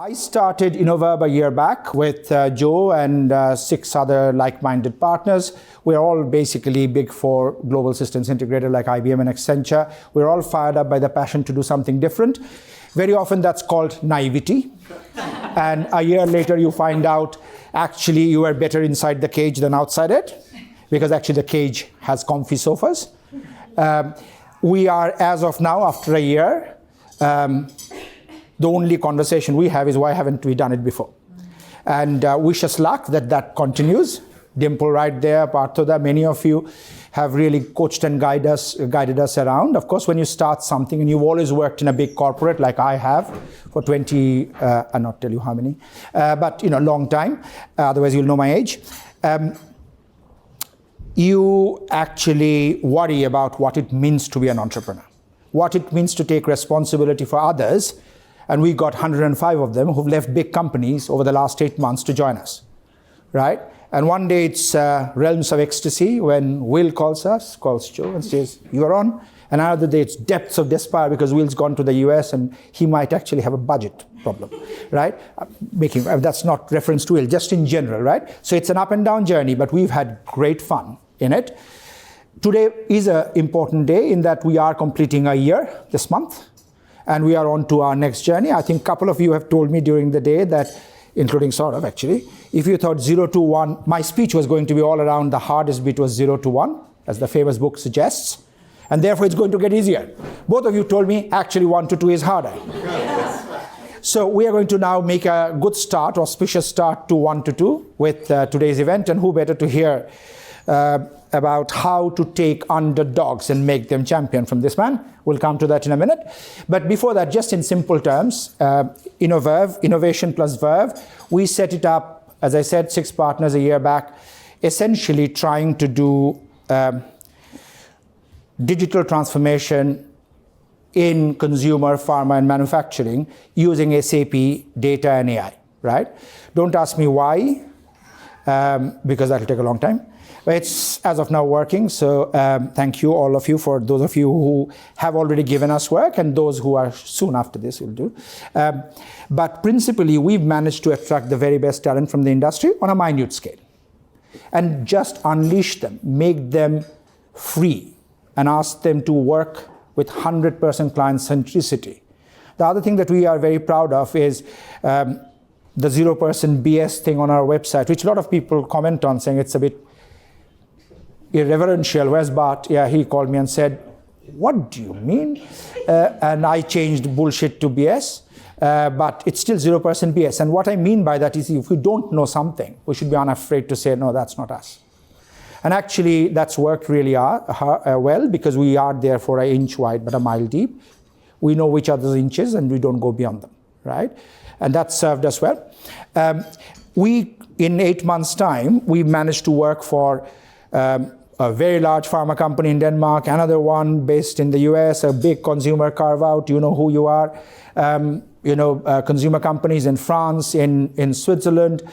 I started INNOVERV a year back with Joe and 6 other like-minded partners. We're all basically big 4 global systems integrator like IBM and Accenture. We're all fired up by the passion to do something different. Very often that's called naivety. And a year later you find out actually you are better inside the cage than outside it, because actually the cage has comfy sofas. We are, as of now, after a year, the only conversation we have is why haven't we done it before? And wish us luck that continues. Dimple right there, Partha there, many of you have really coached and guided us around. Of course, when you start something and you've always worked in a big corporate like I have for 20, I'll not tell you how many, but long time, otherwise you'll know my age. You actually worry about what it means to be an entrepreneur, what it means to take responsibility for others. And we got 105 of them who've left big companies over the last 8 months to join us, right? And one day it's realms of ecstasy when Will calls Joe and says, you're on. And another day it's depths of despair because Will's gone to the US and he might actually have a budget problem, right? That's not reference to Will, just in general, right? So it's an up and down journey, but we've had great fun in it. Today is an important day in that we are completing a year this month. And we are on to our next journey. I think a couple of you have told me during the day that, including Sourav actually, if you thought 0 to 1, my speech was going to be all around the hardest bit was 0 to 1, as the famous book suggests. And therefore it's going to get easier. Both of you told me actually 1 to 2 is harder. So we are going to now make a good start, auspicious start to 1 to 2 with today's event. And who better to hear about how to take underdogs and make them champion from this man. We'll come to that in a minute. But before that, just in simple terms, INNOVERV, Innovation plus Verve, we set it up, as I said, 6 partners a year back, essentially trying to do digital transformation in consumer, pharma, and manufacturing using SAP, data, and AI, right? Don't ask me why, because that'll take a long time. It's, as of now, working, so thank you, all of you, for those of you who have already given us work and those who are soon after this will do. But principally, we've managed to attract the very best talent from the industry on a minute scale and just unleash them, make them free, and ask them to work with 100% client centricity. The other thing that we are very proud of is the 0% BS thing on our website, which a lot of people comment on, saying it's a bit irreverential. Where's Bart? Yeah, he called me and said, what do you mean? And I changed bullshit to BS, but it's still 0% BS. And what I mean by that is if we don't know something, we should be unafraid to say, no, that's not us. And actually, that's worked really well because we are therefore an inch wide but a mile deep. We know which other's inches and we don't go beyond them, right? And that served us well. In 8 months' time, we managed to work for a very large pharma company in Denmark, another one based in the US, a big consumer carve-out, you know who you are, consumer companies in France, in Switzerland.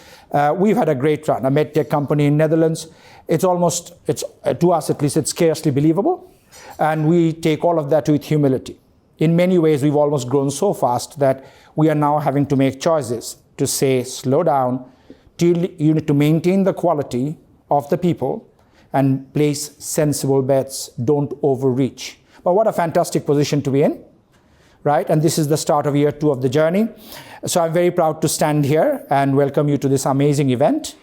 We've had a great run, a medtech company in Netherlands. It's to us at least, it's scarcely believable. And we take all of that with humility. In many ways, we've almost grown so fast that we are now having to make choices to say, slow down, you need to maintain the quality of the people and place sensible bets, don't overreach. But what a fantastic position to be in, right? And this is the start of year 2 of the journey. So I'm very proud to stand here and welcome you to this amazing event.